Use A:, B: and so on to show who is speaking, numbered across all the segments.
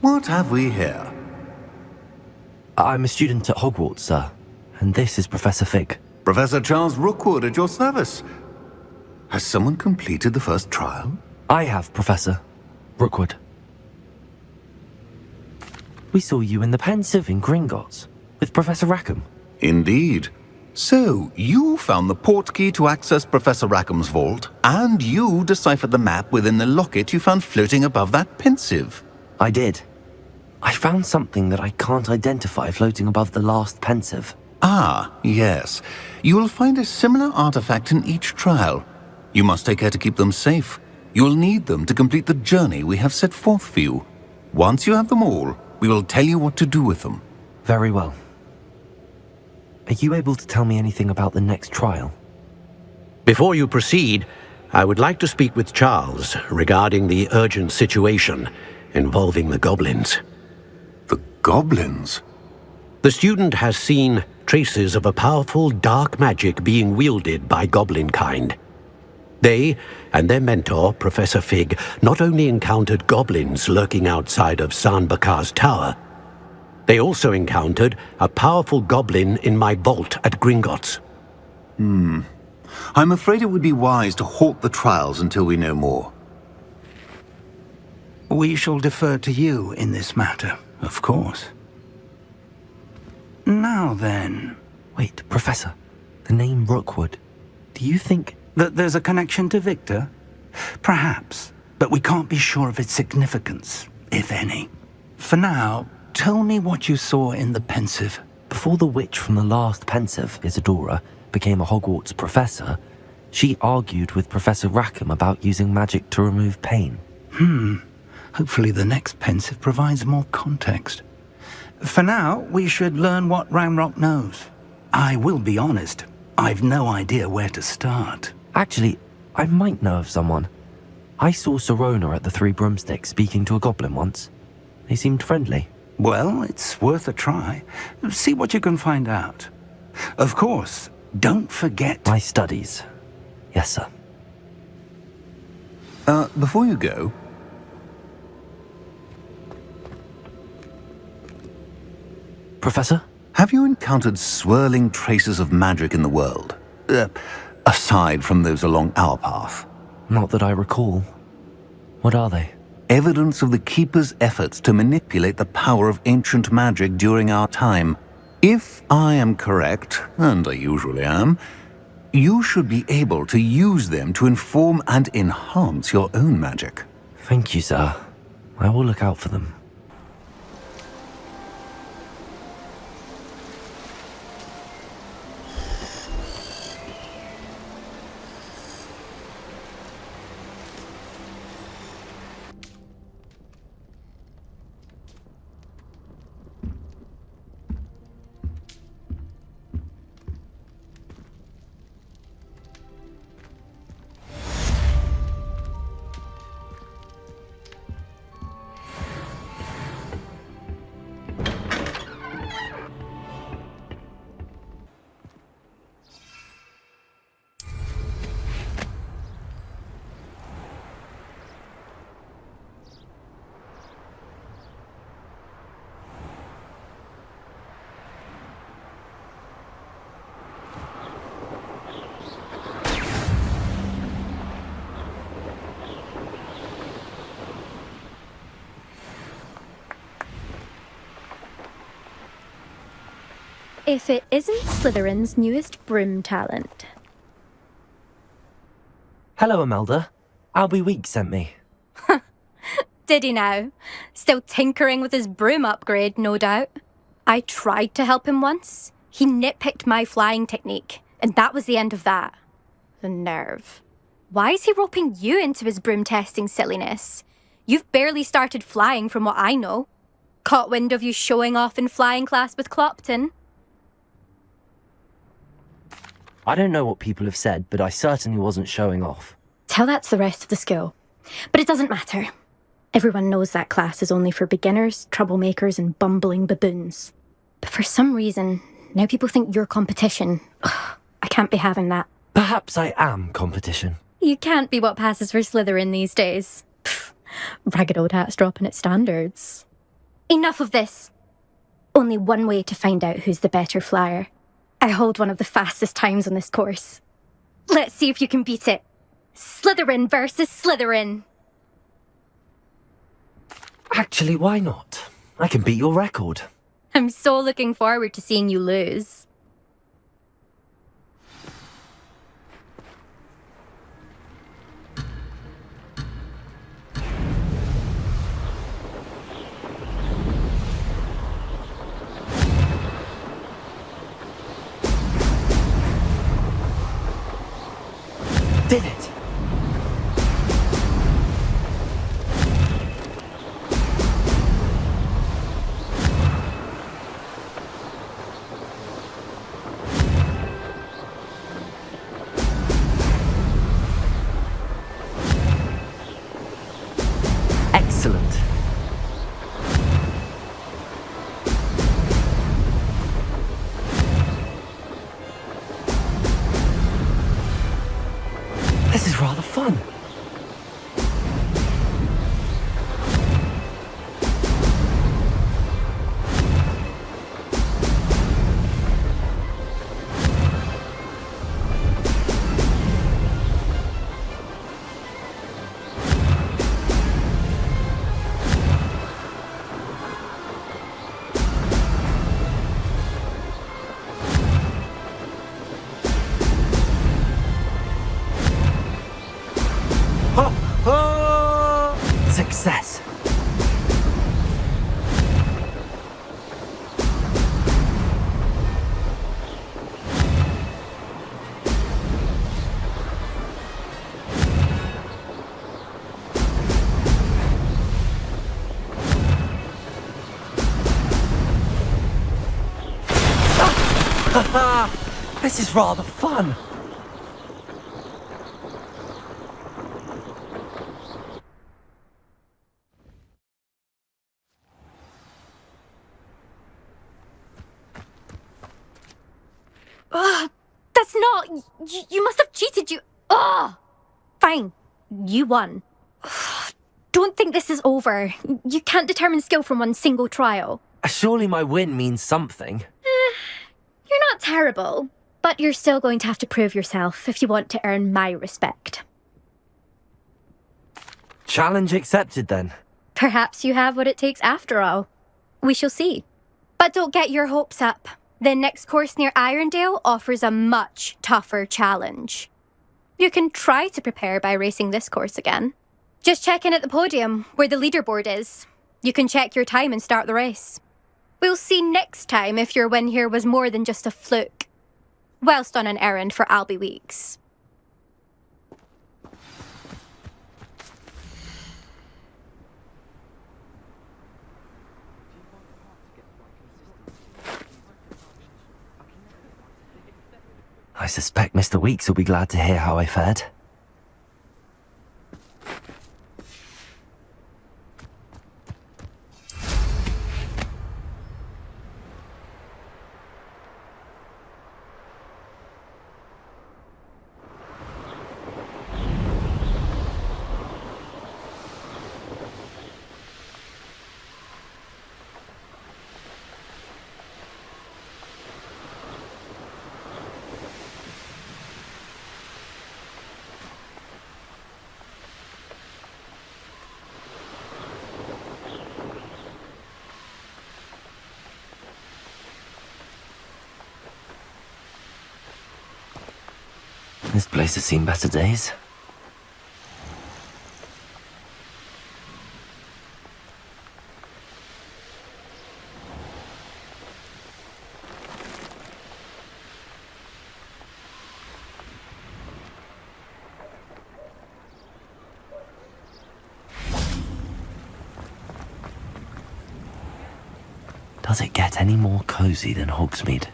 A: What have we here?
B: I'm a student at Hogwarts, sir. And this is Professor Fig.
A: Professor Charles Rookwood at your service. Has someone completed the first trial?
B: I have, Professor Rookwood. We saw you in the Pensive in Gringotts with Professor Rackham.
A: Indeed. So, you found the portkey to access Professor Rackham's vault, and you deciphered the map within the locket you found floating above that Pensive.
B: I did. I found something that I can't identify floating above the last Pensive.
A: Ah, yes. You will find a similar artifact in each trial. You must take care to keep them safe. You will need them to complete the journey we have set forth for you. Once you have them all, we will tell you what to do with them.
B: Very well. Are you able to tell me anything about the next trial?
C: Before you proceed, I would like to speak with Charles regarding the urgent situation involving the goblins.
A: The goblins?
C: The student has seen traces of a powerful dark magic being wielded by goblin kind. They and their mentor, Professor Fig, not only encountered goblins lurking outside of San Bakar's tower, they also encountered a powerful goblin in my vault at Gringotts.
A: I'm afraid it would be wise to halt the trials until we know more.
D: We shall defer to you in this matter, of course. Now then...
B: Wait, Professor. The name Rookwood. Do you think...
D: that there's a connection to Victor? Perhaps, but we can't be sure of its significance, if any. For now, tell me what you saw in the Pensive.
B: Before the witch from the last Pensive, Isadora, became a Hogwarts professor, she argued with Professor Rackham about using magic to remove pain.
D: Hopefully the next Pensive provides more context. For now, we should learn what Ranrock knows. I will be honest, I've no idea where to start.
B: Actually, I might know of someone. I saw Serona at the Three Broomsticks speaking to a goblin once. They seemed friendly.
D: Well, it's worth a try. See what you can find out. Of course, don't forget...
B: My studies. Yes, sir.
A: Before you go...
B: Professor?
A: Have you encountered swirling traces of magic in the world? Aside from those along our path?
B: Not that I recall. What are they?
A: Evidence of the Keeper's efforts to manipulate the power of ancient magic during our time. If I am correct, and I usually am, you should be able to use them to inform and enhance your own magic.
B: Thank you, sir. I will look out for them.
E: If it isn't Slytherin's newest broom talent.
B: Hello, Imelda. Albie Weeks sent me.
E: Did he now? Still tinkering with his broom upgrade, no doubt. I tried to help him once. He nitpicked my flying technique, and that was the end of that. The nerve. Why is he roping you into his broom testing silliness? You've barely started flying from what I know. Caught wind of you showing off in flying class with Clopton.
B: I don't know what people have said, but I certainly wasn't showing off.
E: Tell that to the rest of the school. But it doesn't matter. Everyone knows that class is only for beginners, troublemakers, and bumbling baboons. But for some reason, now people think you're competition. Ugh, I can't be having that.
B: Perhaps I am competition.
E: You can't be what passes for Slytherin these days. Pfft, ragged old hat's dropping its standards. Enough of this. Only one way to find out who's the better flyer. I hold one of the fastest times on this course. Let's see if you can beat it. Slytherin versus Slytherin.
B: Actually, why not? I can beat your record.
E: I'm so looking forward to seeing you lose.
B: Did it! Excellent. This is rather fun. Success. This is rather fun.
E: That's not... You must have cheated, you... Ugh! Fine. You won. Don't think this is over. You can't determine skill from one single trial.
B: Surely my win means something.
E: You're not terrible, but you're still going to have to prove yourself if you want to earn my respect.
B: Challenge accepted then.
E: Perhaps you have what it takes after all. We shall see. But don't get your hopes up. The next course near Irondale offers a much tougher challenge. You can try to prepare by racing this course again. Just check in at the podium, where the leaderboard is. You can check your time and start the race. We'll see next time if your win here was more than just a fluke. Whilst on an errand for Albie Weeks.
B: I suspect Mr. Weeks will be glad to hear how I fared. This place has seen better days. Does it get any more cozy than Hogsmeade?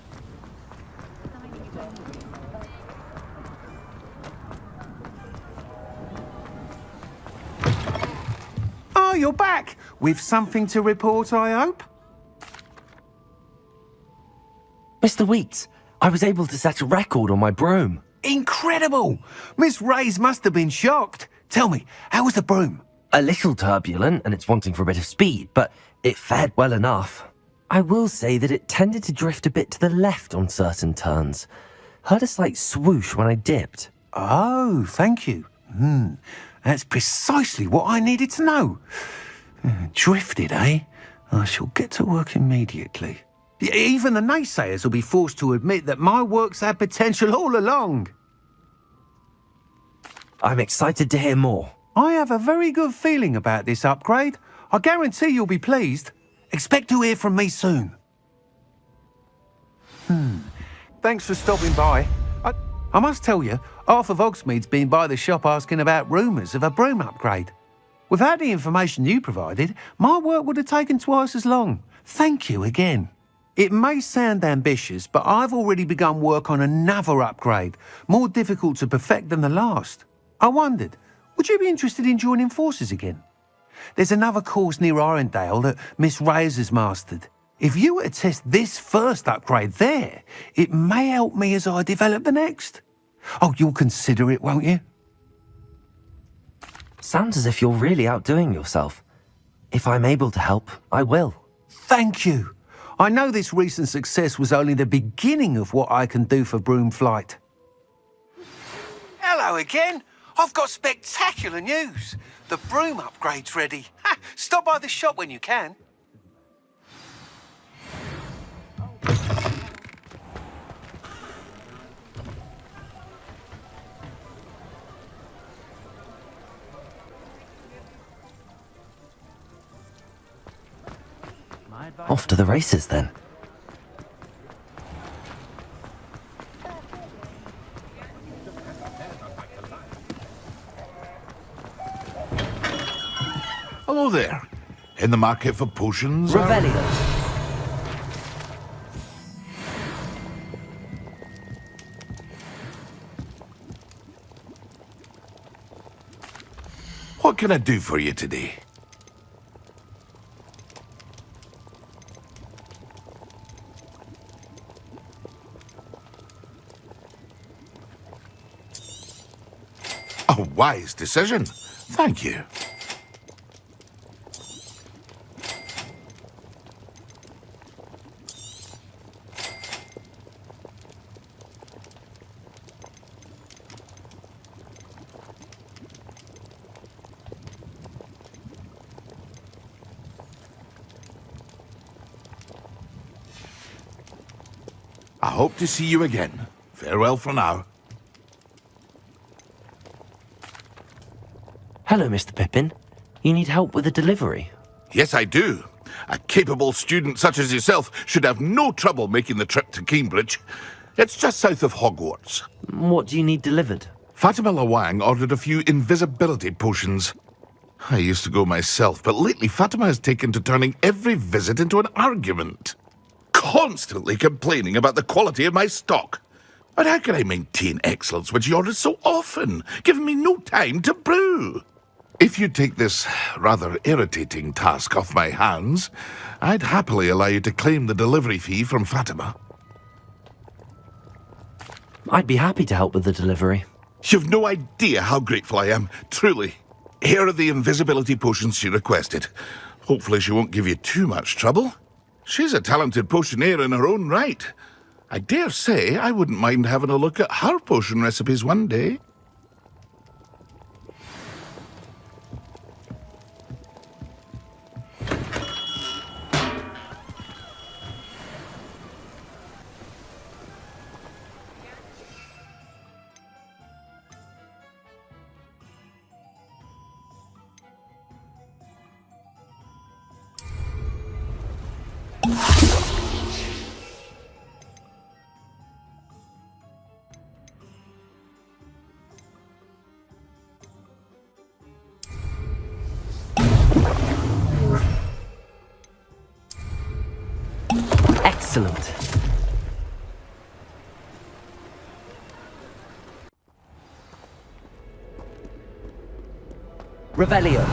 F: Oh, you're back! With something to report, I hope?
B: Mr. Weeks, I was able to set a record on my broom.
F: Incredible! Miss Reyes must have been shocked. Tell me, how was the broom?
B: A little turbulent, and it's wanting for a bit of speed, but it fared well enough. I will say that it tended to drift a bit to the left on certain turns. Heard a slight swoosh when I dipped.
F: Oh, thank you. That's precisely what I needed to know. Drifted, eh? I shall get to work immediately. Even the naysayers will be forced to admit that my work's had potential all along.
B: I'm excited to hear more.
F: I have a very good feeling about this upgrade. I guarantee you'll be pleased. Expect to hear from me soon. Thanks for stopping by. I must tell you, half of Hogsmeade's been by the shop asking about rumours of a broom upgrade. Without the information you provided, my work would have taken twice as long. Thank you again. It may sound ambitious, but I've already begun work on another upgrade, more difficult to perfect than the last. I wondered, would you be interested in joining forces again? There's another course near Arendelle that Miss Reyes has mastered. If you were to test this first upgrade there, it may help me as I develop the next. Oh, you'll consider it, won't you?
B: Sounds as if you're really outdoing yourself. If I'm able to help, I will.
F: Thank you. I know this recent success was only the beginning of what I can do for Broomflight. Hello again. I've got spectacular news. The broom upgrade's ready. Stop by the shop when you can.
B: Off to the races then.
G: Hello there. In the market for potions?
B: Revelio.
G: What can I do for you today? A wise decision. Thank you. I hope to see you again. Farewell for now.
B: Hello, Mr. Pippin. You need help with a delivery?
G: Yes, I do. A capable student such as yourself should have no trouble making the trip to Cambridge. It's just south of Hogwarts.
B: What do you need delivered?
G: Fatima Lawang ordered a few invisibility potions. I used to go myself, but lately Fatima has taken to turning every visit into an argument. Constantly complaining about the quality of my stock. But how can I maintain excellence when she orders so often, giving me no time to brew? If you take this rather irritating task off my hands, I'd happily allow you to claim the delivery fee from Fatima.
B: I'd be happy to help with the delivery.
G: You've no idea how grateful I am, truly. Here are the invisibility potions she requested. Hopefully she won't give you too much trouble. She's a talented potioneer in her own right. I dare say I wouldn't mind having a look at her potion recipes one day.
B: Excellent. Revelio.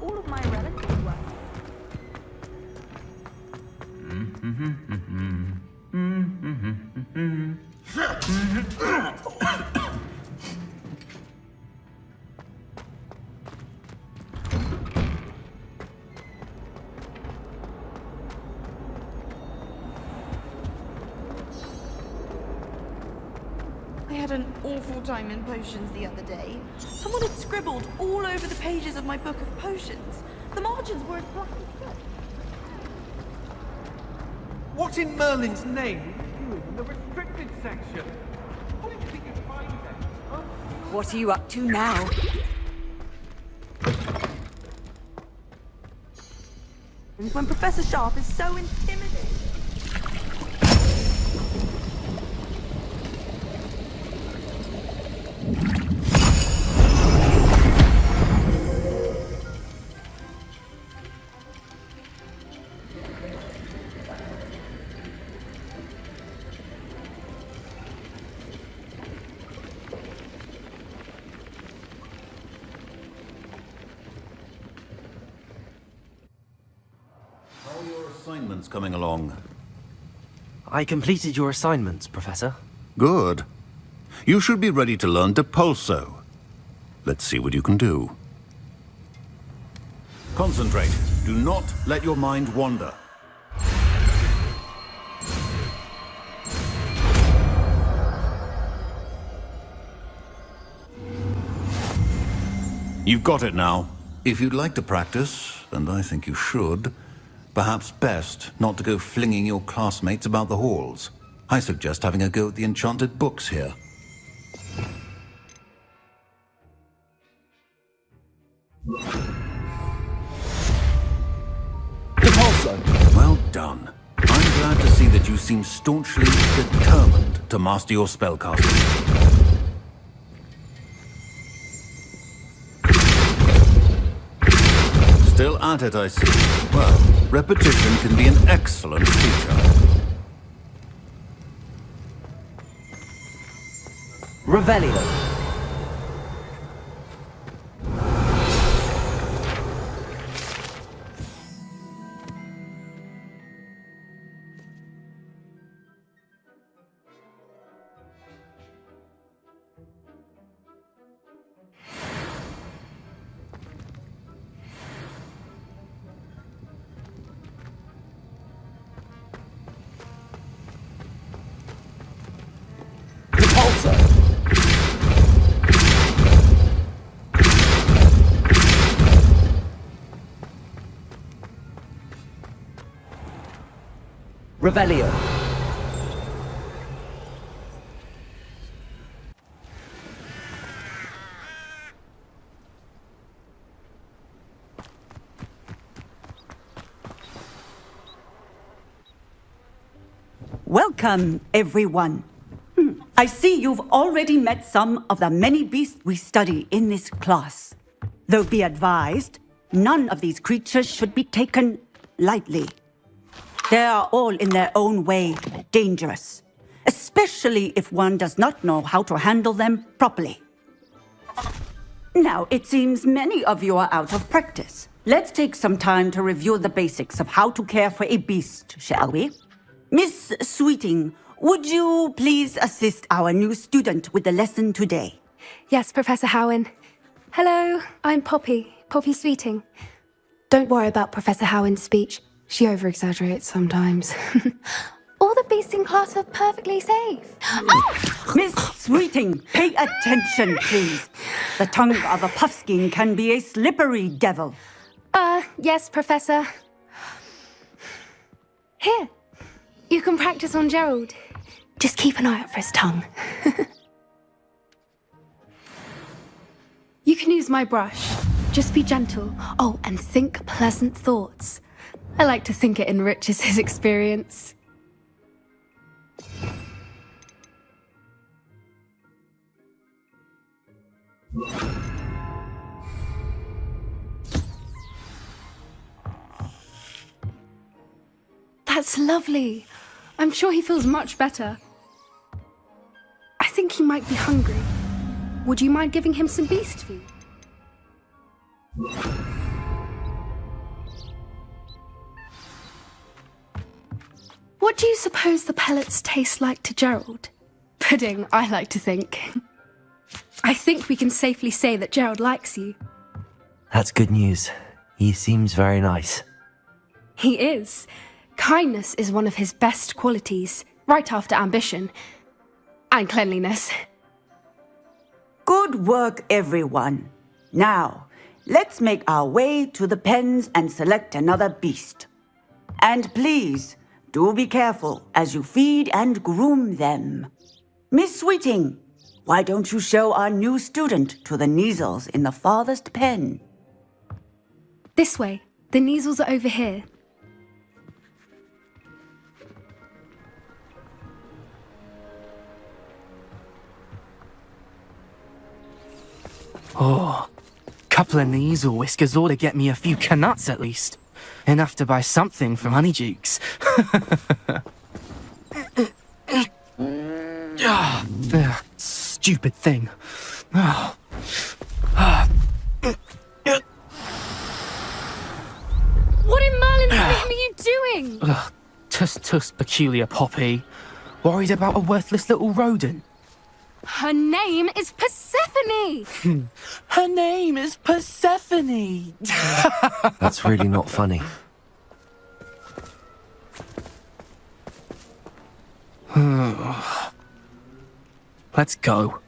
H: All of my relatives were had an awful time in potions the other day. Someone had scribbled all over the pages of my book of potions. The margins were as black as soot.
F: What in Merlin's name are you doing in the restricted section? What did you think you'd find there? Huh?
I: What are you up to now?
H: When Professor Sharp is so intimidating.
A: How are your assignments coming along?
B: I completed your assignments, Professor.
A: Good. You should be ready to learn Depulso. Let's see what you can do. Concentrate. Do not let your mind wander. You've got it now. If you'd like to practice, and I think you should, perhaps best not to go flinging your classmates about the halls. I suggest having a go at the enchanted books here.
B: Depulso!
A: Well done. I'm glad to see that you seem staunchly determined to master your spellcasting. Still at it, I see. Well, repetition can be an excellent teacher.
B: Revelio. Revelio.
I: Welcome, everyone. I see you've already met some of the many beasts we study in this class. Though be advised, none of these creatures should be taken lightly. They are all in their own way dangerous, especially if one does not know how to handle them properly. Now, it seems many of you are out of practice. Let's take some time to review the basics of how to care for a beast, shall we? Miss Sweeting, would you please assist our new student with the lesson today?
J: Yes, Professor Howen. Hello, I'm Poppy Sweeting. Don't worry about Professor Howen's speech. She over-exaggerates sometimes. All the beasts in class are perfectly safe.
I: Miss Sweeting, pay attention, please. The tongue of a puffskein can be a slippery devil.
J: Yes, Professor. Here, you can practice on Gerald. Just keep an eye out for his tongue. You can use my brush. Just be gentle. Oh, and think pleasant thoughts. I like to think it enriches his experience. That's lovely. I'm sure he feels much better. I think he might be hungry. Would you mind giving him some beast food? What do you suppose the pellets taste like to Gerald? Pudding, I like to think. I think we can safely say that Gerald likes you.
B: That's good news. He seems very nice.
J: He is. Kindness is one of his best qualities, right after ambition. And cleanliness.
I: Good work, everyone. Now, let's make our way to the pens and select another beast. And please, do be careful as you feed and groom them. Miss Sweeting, why don't you show our new student to the Kneazles in the farthest pen?
J: This way. The Kneazles are over here.
K: Oh, couple of Kneazle whiskers ought to get me a few canuts at least. Enough to buy something from Honeydukes. Stupid thing.
J: What in Merlin's name are you doing?
K: Tuss, peculiar Poppy. Worried about a worthless little rodent.
J: Her name is Persephone!
K: Her name is Persephone!
B: That's really not funny.
K: Let's go.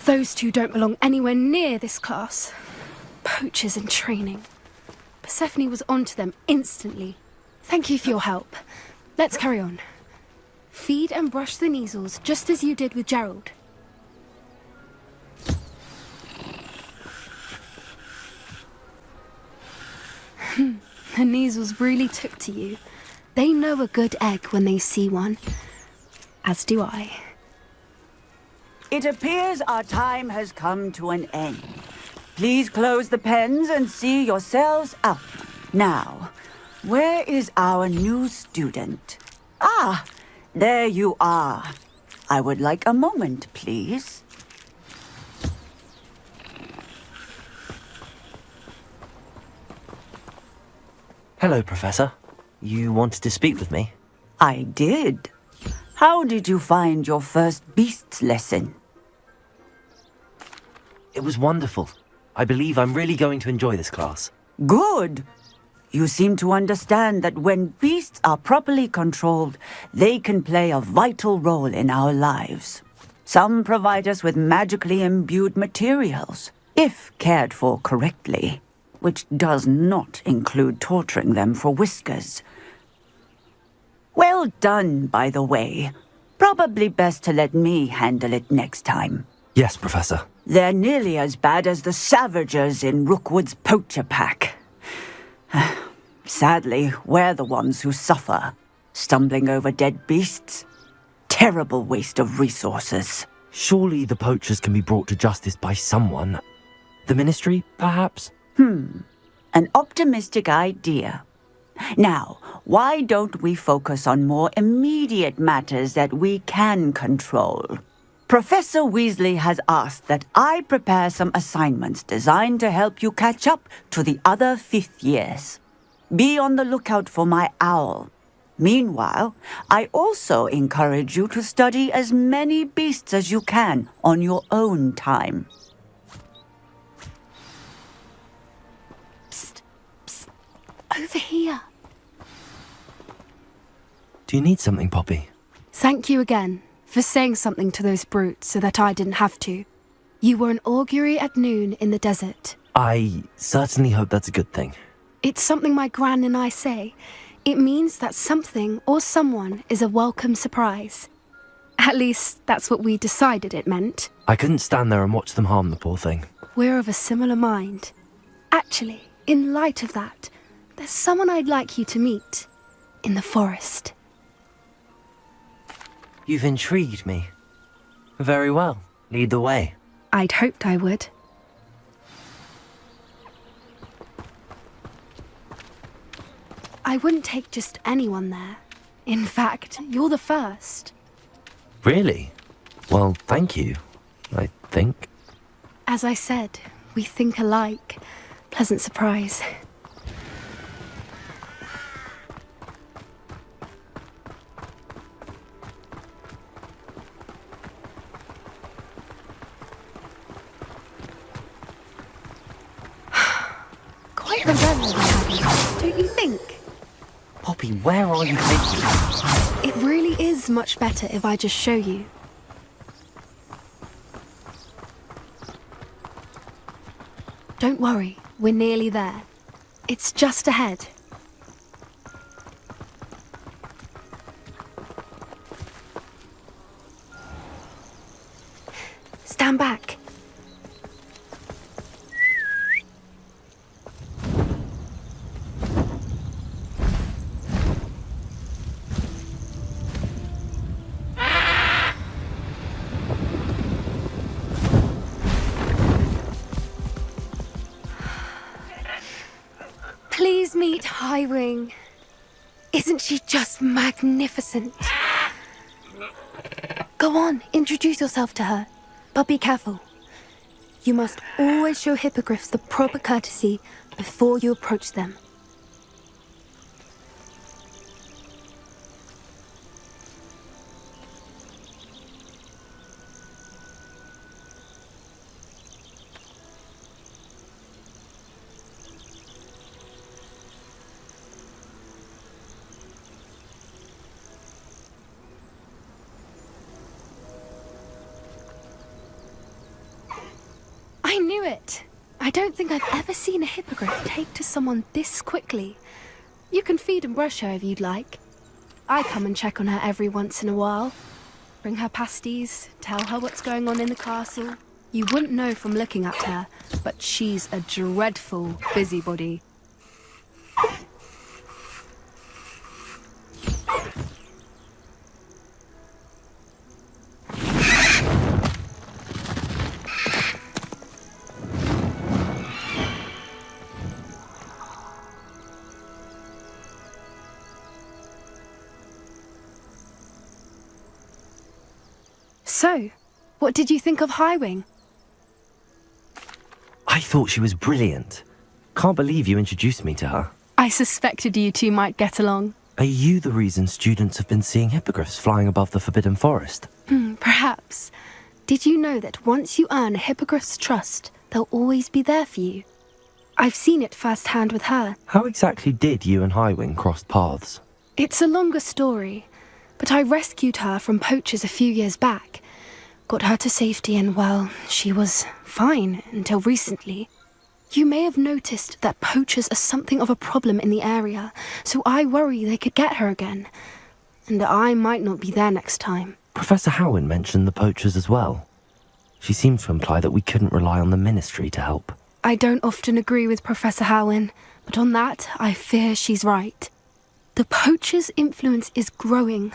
J: Those two don't belong anywhere near this class. Poachers in training. Persephone was onto them instantly. Thank you for your help. Let's carry on. Feed and brush the Kneazles just as you did with Gerald. The Kneazles really took to you. They know a good egg when they see one. As do I.
I: It appears our time has come to an end. Please close the pens and see yourselves out. Now, where is our new student? Ah, there you are. I would like a moment, please.
B: Hello, Professor. You wanted to speak with me?
I: I did. How did you find your first beasts lesson?
B: It was wonderful. I believe I'm really going to enjoy this class.
I: Good. You seem to understand that when beasts are properly controlled, they can play a vital role in our lives. Some provide us with magically imbued materials, if cared for correctly, which does not include torturing them for whiskers. Well done, by the way. Probably best to let me handle it next time.
B: Yes, Professor.
I: They're nearly as bad as the Savagers in Rookwood's poacher pack. Sadly, we're the ones who suffer, stumbling over dead beasts. Terrible waste of resources.
B: Surely the poachers can be brought to justice by someone. The Ministry, perhaps?
I: An optimistic idea. Now, why don't we focus on more immediate matters that we can control? Professor Weasley has asked that I prepare some assignments designed to help you catch up to the other fifth years. Be on the lookout for my owl. Meanwhile, I also encourage you to study as many beasts as you can on your own time.
J: Psst, psst, over here.
B: Do you need something, Poppy?
J: Thank you again for saying something to those brutes so that I didn't have to. You were an augury at noon in the desert.
B: I certainly hope that's a good thing.
J: It's something my gran and I say. It means that something or someone is a welcome surprise. At least, that's what we decided it meant.
B: I couldn't stand there and watch them harm the poor thing.
J: We're of a similar mind. Actually, in light of that, there's someone I'd like you to meet. In the forest.
B: You've intrigued me. Very well. Lead the way.
J: I'd hoped I would. I wouldn't take just anyone there. In fact, you're the first.
B: Really? Well, thank you, I think.
J: As I said, we think alike. Pleasant surprise. Quite bit of a gun over Harry, don't you think?
B: Poppy, where are you taking me?
J: It really is much better if I just show you. Don't worry, we're nearly there. It's just ahead. Stand back. Please meet Highwing. Isn't she just magnificent? Go on, introduce yourself to her. But be careful. You must always show hippogriffs the proper courtesy before you approach them. I knew it! I don't think I've ever seen a hippogriff take to someone this quickly. You can feed and brush her if you'd like. I come and check on her every once in a while. Bring her pasties, tell her what's going on in the castle. You wouldn't know from looking at her, but she's a dreadful busybody. So, what did you think of Highwing?
B: I thought she was brilliant. Can't believe you introduced me to her.
J: I suspected you two might get along.
B: Are you the reason students have been seeing hippogriffs flying above the Forbidden Forest?
J: Perhaps. Did you know that once you earn a hippogriff's trust, they'll always be there for you? I've seen it firsthand with her.
B: How exactly did you and Highwing cross paths?
J: It's a longer story, but I rescued her from poachers a few years back. Got her to safety and, well, she was fine until recently. You may have noticed that poachers are something of a problem in the area, so I worry they could get her again. And I might not be there next time.
B: Professor Howin mentioned the poachers as well. She seemed to imply that we couldn't rely on the Ministry to help.
J: I don't often agree with Professor Howin, but on that, I fear she's right. The poachers' influence is growing.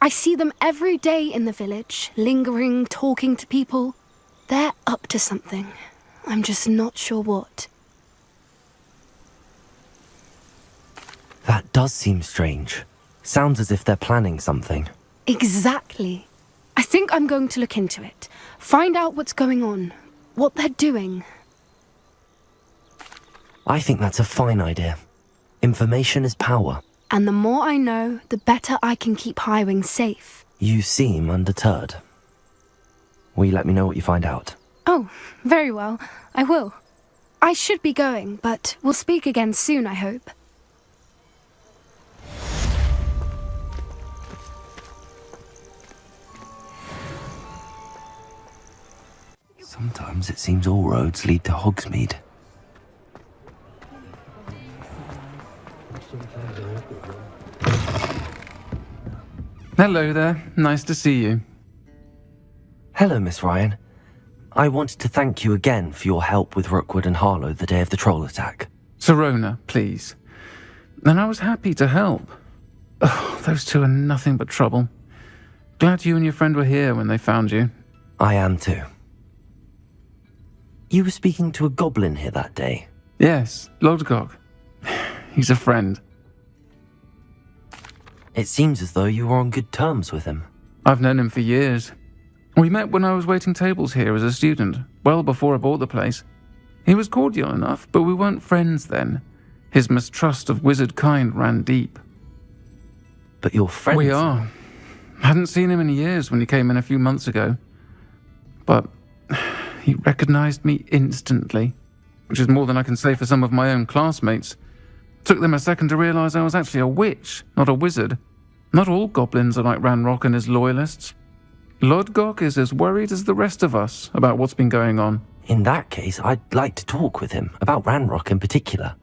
J: I see them every day in the village, lingering, talking to people. They're up to something. I'm just not sure what.
B: That does seem strange. Sounds as if they're planning something.
J: Exactly. I think I'm going to look into it. Find out what's going on, what they're doing.
B: I think that's a fine idea. Information is power.
J: And the more I know, the better I can keep Highwing safe.
B: You seem undeterred. Will you let me know what you find out?
J: Oh, very well. I will. I should be going, but we'll speak again soon, I hope.
B: Sometimes it seems all roads lead to Hogsmeade.
L: Hello there. Nice to see you.
B: Hello, Miss Ryan. I wanted to thank you again for your help with Rookwood and Harlow the day of the troll attack.
L: Serona, please. And I was happy to help. Oh, those two are nothing but trouble. Glad you and your friend were here when they found you.
B: I am too. You were speaking to a goblin here that day?
L: Yes, Lodgok. He's a friend.
B: It seems as though you were on good terms with him.
L: I've known him for years. We met when I was waiting tables here as a student, well before I bought the place. He was cordial enough, but we weren't friends then. His mistrust of wizard kind ran deep.
B: But you're friends?
L: We are. Hadn't seen him in years when he came in a few months ago. But he recognized me instantly. which is more than I can say for some of my own classmates. Took them a second to realise I was actually a witch, not a wizard. Not all goblins are like Ranrock and his loyalists. Lodgok is as worried as the rest of us about what's been going on.
B: In that case, I'd like to talk with him, about Ranrock in particular.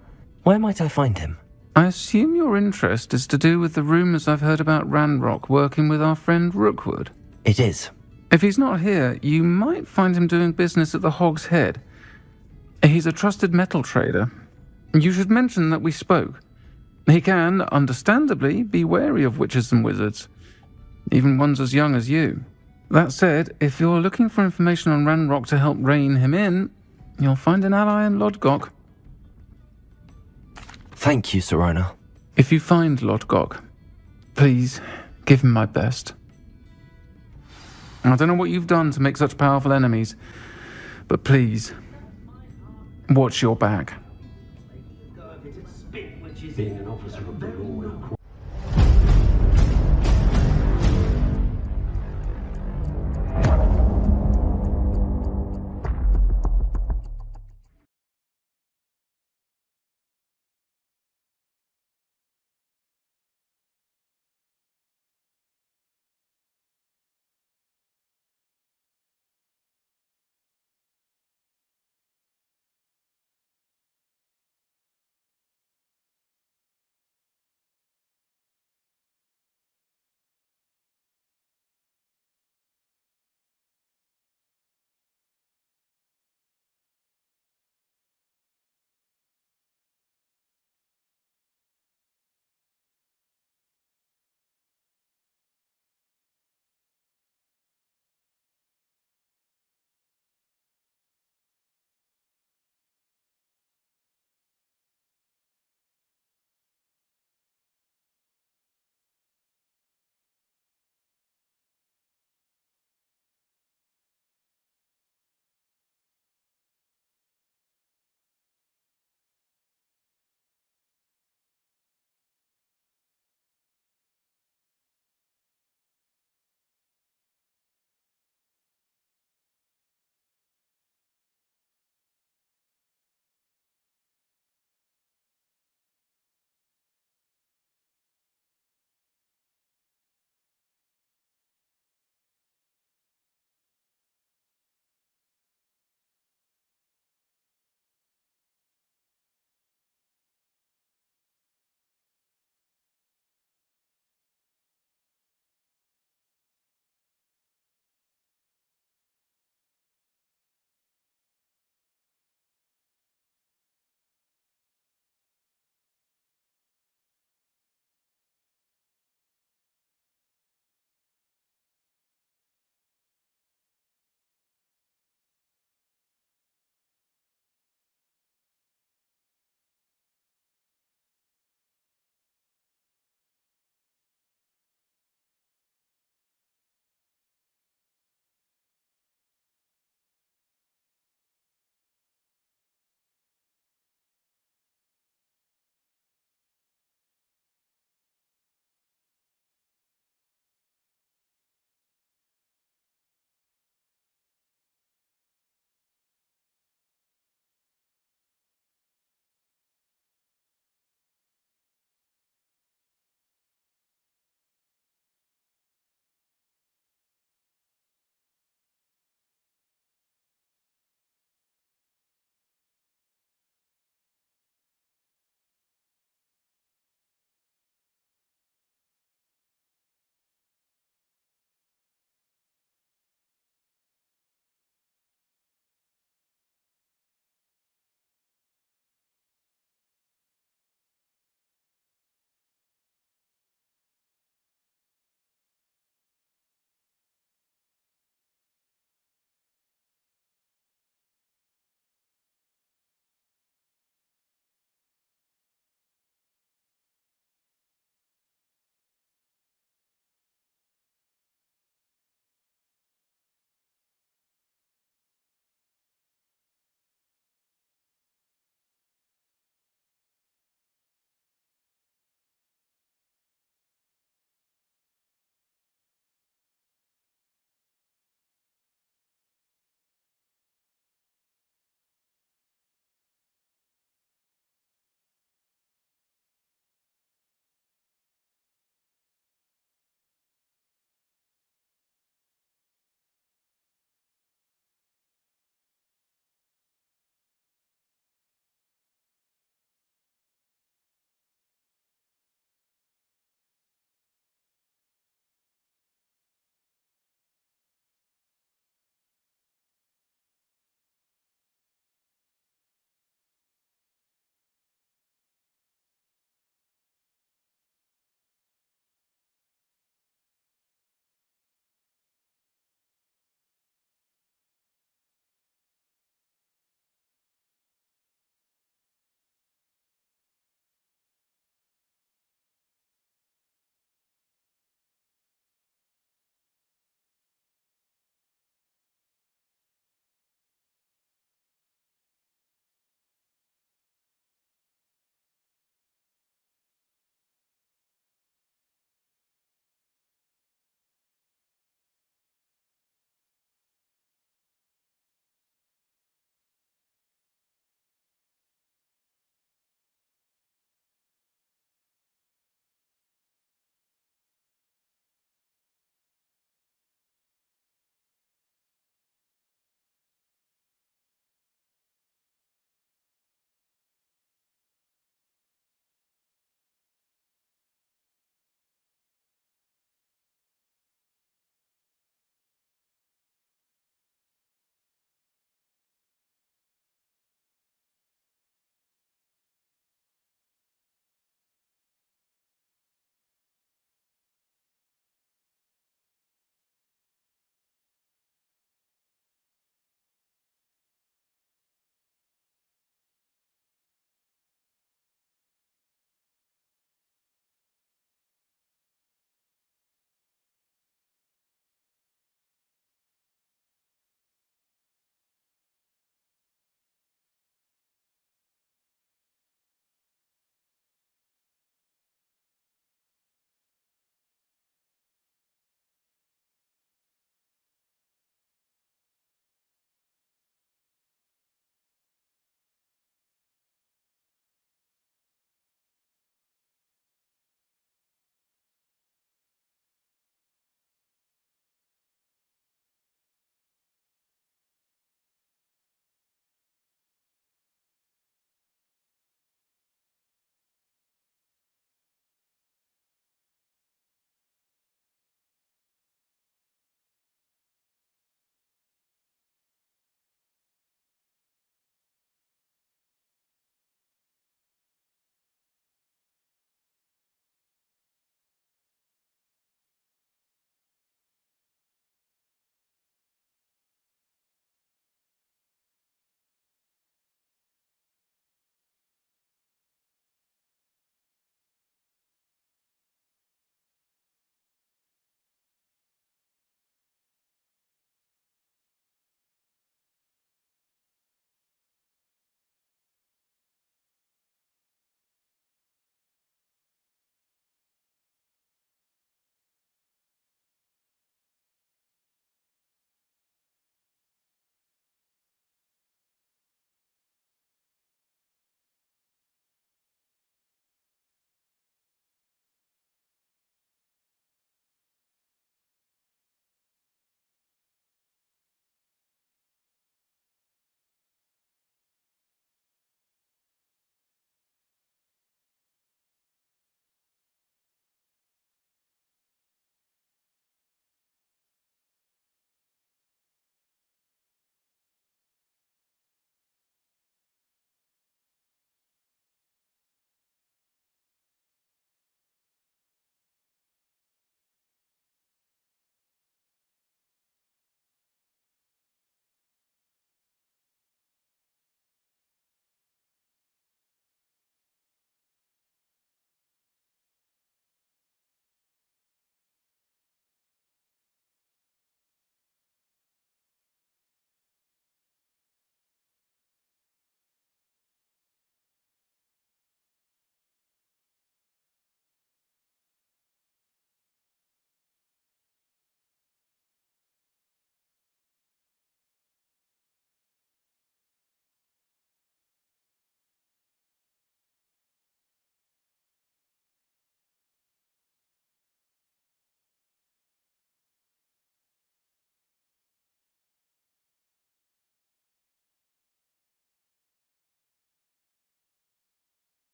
B: Where might I find him?
L: I assume your interest is to do with the rumours I've heard about Ranrock working with our friend Rookwood.
B: It is.
L: If he's not here, you might find him doing business at the Hog's Head. He's a trusted metal trader. You should mention that we spoke. He can, understandably, be wary of witches and wizards, even ones as young as you. That said, if you're looking for information on Ranrock to help rein him in, you'll find an ally in Lodgok.
B: Thank you, Sirona.
L: If you find Lodgok, please give him my best. I don't know what you've done to make such powerful enemies, but please, watch your back.
C: Being an officer of the law